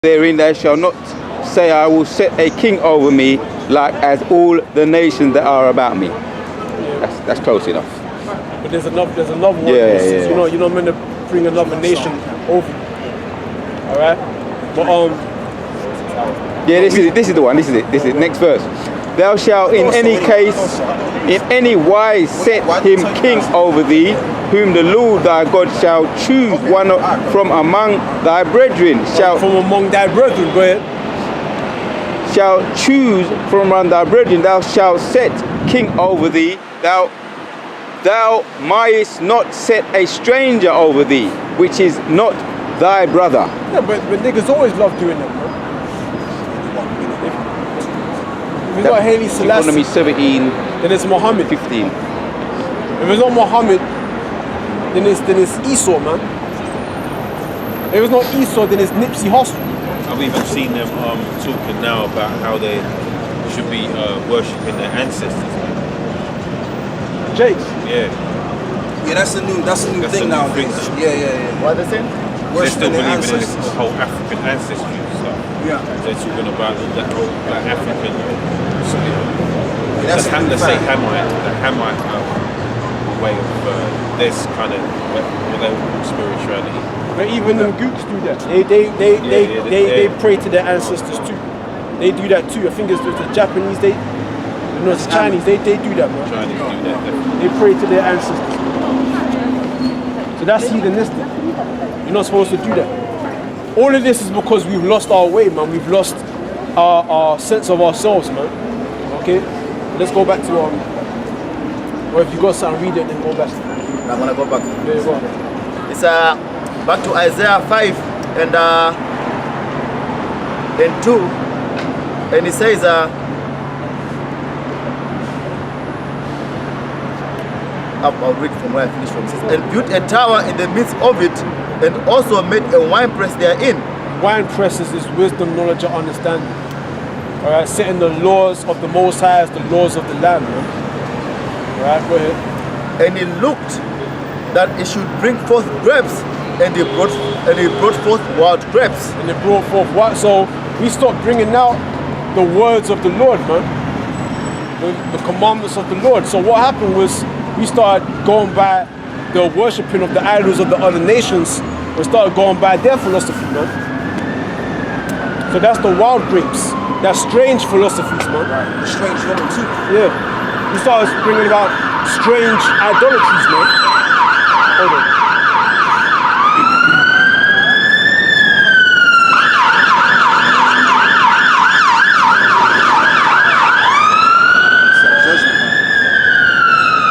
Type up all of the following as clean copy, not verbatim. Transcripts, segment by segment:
therein thou shalt not say, I will set a king over me, like as all the nations that are about me. That's close enough. But there's another one. Yeah. You're not meant to bring another nation over you. All right. But this is the one. This is it. This is next verse. Thou shalt in any case, in any wise set him king over thee, whom the Lord thy God shall choose one from among thy brethren. From among thy brethren, go ahead. Shall choose from among thy brethren. Thou shalt set king over thee. Thou mayest not set a stranger over thee, which is not thy brother. Yeah, but niggas always love doing that, bro. If it's not Haile Selassie, Deuteronomy 17, then it's Muhammad. 15. If it's not Muhammad, then it's Esau, man. If it's not Esau, then it's Nipsey Hussle. I've even seen them talking now about how they should be worshipping their ancestors. Jakes. Yeah. Yeah, that's a new thing nowadays. Yeah. What are they saying? They're still Worshipping their believing in ancestors. this whole African ancestry stuff. Yeah. They're talking about that whole African. That's They say Hamite way of this kind of spirituality. But even them gooks do that. They pray to their ancestors too. They do that too. I think it's the Japanese. It's Chinese. They do that, man. Chinese do that. Definitely. They pray to their ancestors. So that's heathenistic. You're not supposed to do that. All of this is because we've lost our way, man. We've lost our sense of ourselves, man. Okay? Let's go back to or if you got something, read it, then go back. I'm gonna go back. There you go. It's back to Isaiah 5 and 2, and it says I'll read from where I finished from. It says, and built a tower in the midst of it, and also made a wine press therein. Wine presses is wisdom, knowledge, and understanding. All right, setting the laws of the Most High as the laws of the land, man. All right, go ahead. And he looked that it should bring forth grapes, and he brought forth wild grapes. And they brought forth what? So we stopped bringing out the words of the Lord, man. The commandments of the Lord. So what happened was we started going by the worshipping of the idols of the other nations. We started going by their philosophy, man. So that's the wild grapes. That's strange philosophies, man. The strange woman too. Yeah. We started bringing about strange idolatries, man. Hold on.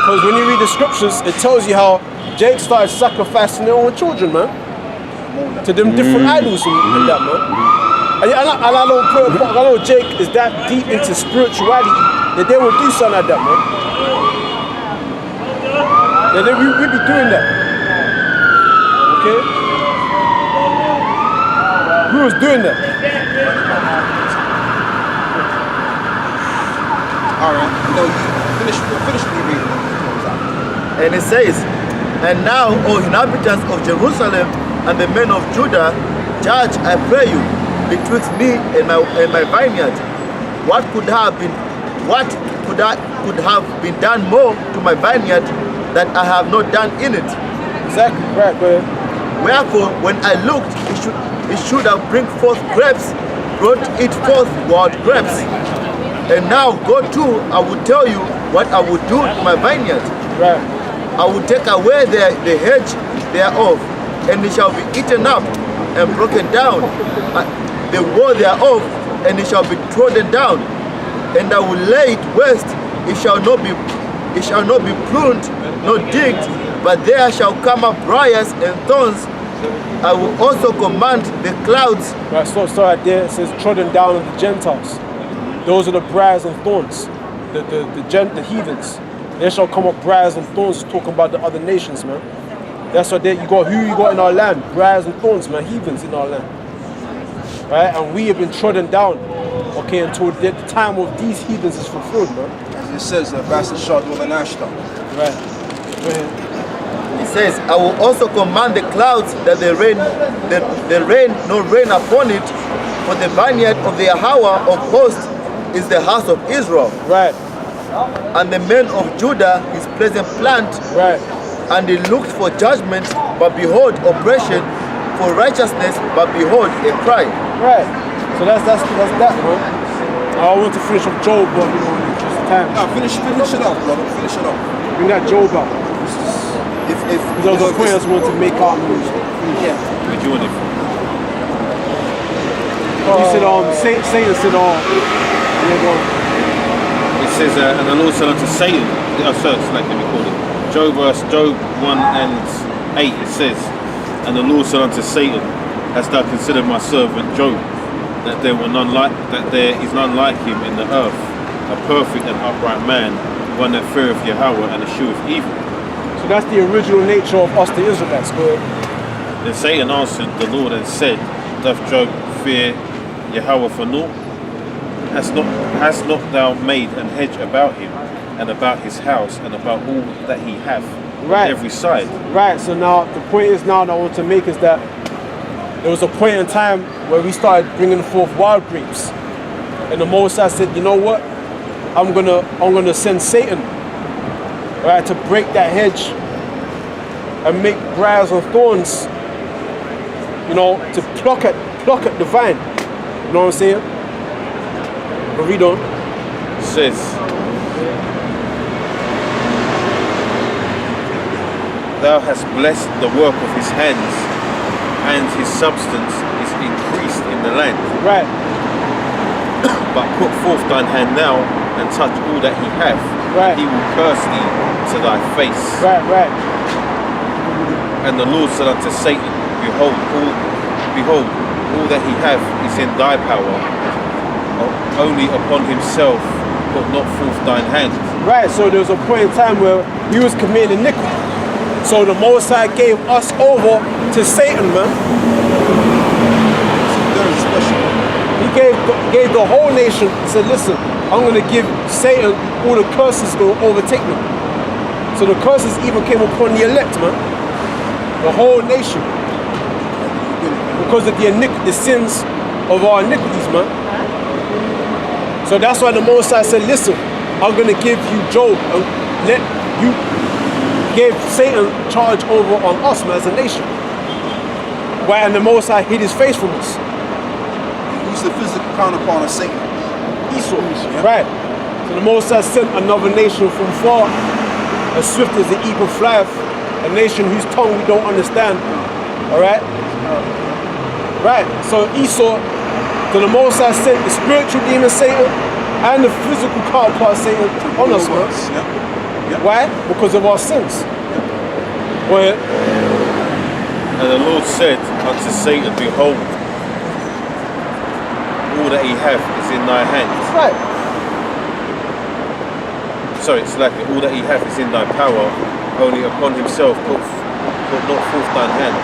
Because when you read the scriptures, it tells you how Jake started sacrificing their own children, man. To them different idols and that, man. And I know Jake is that deep into spirituality that they will do something like that, man. Yeah, we be doing that. Okay? We was doing that. Alright. No, you finish reading. And it says, and now, O inhabitants of Jerusalem and the men of Judah, judge, I pray you, betwixt me and my vineyard. What could have been done more to my vineyard that I have not done in it? Exactly, right, man. Wherefore, when I looked, it should have bring forth grapes, brought it forth wild grapes. And now go to, I will tell you what I will do to my vineyard. Right. I will take away the hedge thereof, and it shall be eaten up and broken down, the wall thereof, and it shall be trodden down, and I will lay it waste. It shall not be pruned nor digged, but there shall come up briars and thorns. I will also command the clouds. Right, so right there it says trodden down of the Gentiles. Those are the briars and thorns, the heathens. There shall come up briars and thorns, talking about the other nations, man. That's what you got. Who you got in our land? Briars and thorns, man. Heathens in our land, right? And we have been trodden down, okay, until the time of these heathens is fulfilled, man. As it says, the bastard shot with an Ashton. Right. Go ahead. He says, I will also command the clouds that the rain no rain upon it, for the vineyard of the Yahweh of hosts is the house of Israel. Right. And the men of Judah his pleasant plant. Right. And he looked for judgment, but behold oppression, for righteousness, but behold a cry. Right. So that's that, man. I want to finish off Job, but you know, in the interest of time. No, finish it up, brother. Finish it up. Bring that Job out. If Because those are points I just want to make out. yeah. Where do you want it from? You said, Satan said, yeah, go on. It says, and the Lord said unto Satan, let me call it. Job 1 and 8, it says, and the Lord said unto Satan, hast thou considered my servant Job, that there is none like him in the earth, a perfect and upright man, one that feareth Yahweh and escheweth evil. So that's the original nature of us, the Israelites. Go ahead. Then Satan answered the Lord and said, doth Job fear Yahweh for naught? Hast not thou made an hedge about him, and about his house, and about all that he hath, Right. on every side? Right, so now the point is now that I want to make is that there was a point in time where we started bringing forth wild grapes. And the Most High said, you know what? I'm gonna send Satan, right, to break that hedge and make briars and thorns, you know, to pluck at the vine. You know what I'm saying? But read on. It says, thou hast blessed the work of his hands, and his substance is increased in the land. Right. But put forth thine hand now, and touch all that he hath, Right. and he will curse thee to thy face. Right. And the Lord said unto Satan, behold, all that he hath is in thy power. Only upon himself put not forth thine hand. Right, so there was a point in time where he was committing iniquity. So the Most High gave us over to Satan, man. Very special. He gave the whole nation. He said, listen, I'm going to give Satan all the curses that will overtake them. So the curses even came upon the elect, man. The whole nation. Because of the sins of our iniquities, man. So that's why the Most High said, listen, I'm going to give you Job and let you give Satan charge over on us, man, as a nation. Why? And the Most High hid his face from us. Who's the physical counterpart of Satan? Esau. Yeah. Right. So the Most High sent another nation from far, as swift as the eagle flieth, a nation whose tongue we don't understand. Alright? Right. So Esau, so the Most High sent the spiritual demon Satan and the physical counterpart Satan on us, man. Yeah. Why? Because of our sins. Well, And the Lord said unto Satan, behold, all that he hath is in thy hand. right. Sorry, it's like all that he hath is in thy power, only upon himself put not forth thine hand.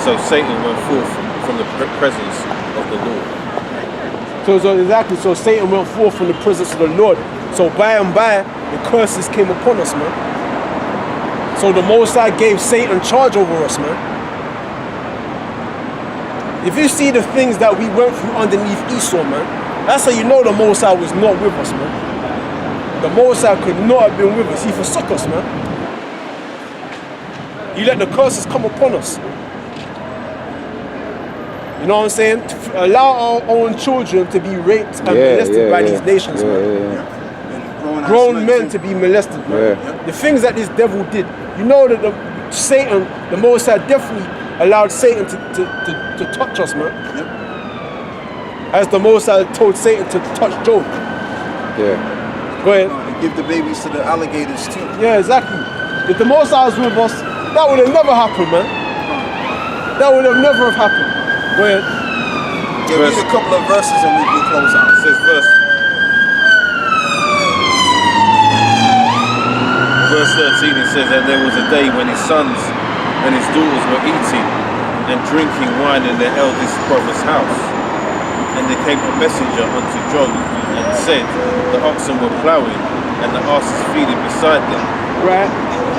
So Satan went forth from the presence of the Lord. So exactly, so Satan went forth from the presence of the Lord. So by and by, the curses came upon us, man. So the Most High gave Satan charge over us, man. If you see the things that we went through underneath Esau, man, that's how you know the Most High was not with us, man. The Most High could not have been with us. He forsook us, man. He let the curses come upon us. You know what I'm saying? To allow our own children to be raped and molested by these nations, man. And Grown men to be molested, man. The things that this devil did. You know that Satan, the Most High definitely allowed Satan to touch us, man. As the Most High told Satan to touch Job. Yeah. Go ahead. And give the babies to the alligators too. Yeah, exactly. If the Most High was with us, that would have never happened, man. That would have never have happened. Go ahead. Yeah, read a couple of verses and we'll close out. It says verse 13, it says, and there was a day when his sons and his daughters were eating and drinking wine in their eldest brother's house. And there came a messenger unto Job and said, the oxen were ploughing and the asses feeding beside them. Right.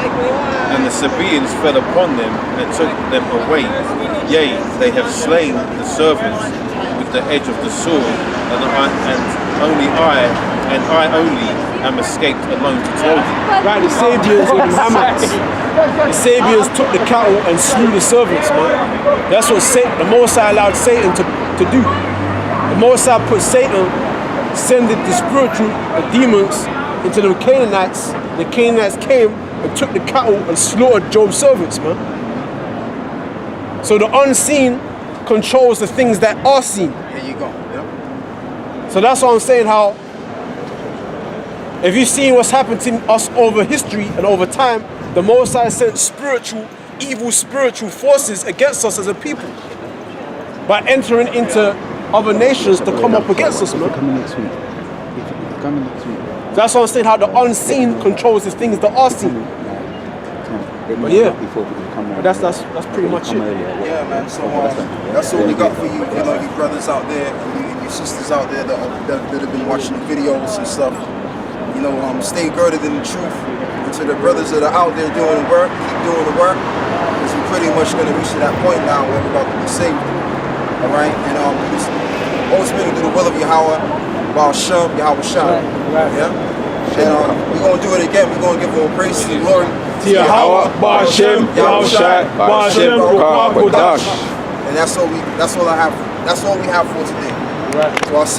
And the Sabaeans fell upon them and took them away. Yea, they have slain the servants with the edge of the sword, and I only am escaped alone to tell thee. Right, the Sabians or the Hamites. The Sabians took the cattle and slew the servants, man. That's what the Mosai allowed Satan to do. The Mosai put Satan, sending the spiritual, the demons, into the Canaanites. The Canaanites came and took the cattle and slaughtered Job's servants, man. So the unseen controls the things that are seen. Here you go. Yep. So that's what I'm saying, how if you've seen what's happened to us over history and over time, the Mosai sent evil spiritual forces against us as a people by entering into other nations to come up against us, man. Coming next week. Coming next week. That's what I'm saying, how the unseen controls the things that are seen. But yeah, that's pretty much it. Yeah, man. So that's all we got for you. You know, you brothers out there, and your sisters out there that have been watching the videos and stuff. You know, stay girded in the truth. And to the brothers that are out there doing the work, keep doing the work. Because we're pretty much going to reach to that point now where we're about to be saved. All right, and it's always been to do the will of Yahweh, Baal Shem, Yahweh Shah. Right. Yeah. And we're gonna do it again. We're gonna give all praise and glory to Yahweh, Baal Shem, Yahweh Shah, Baal Shem, Ruach Kodash. And that's all we have for today. Right. So I'll see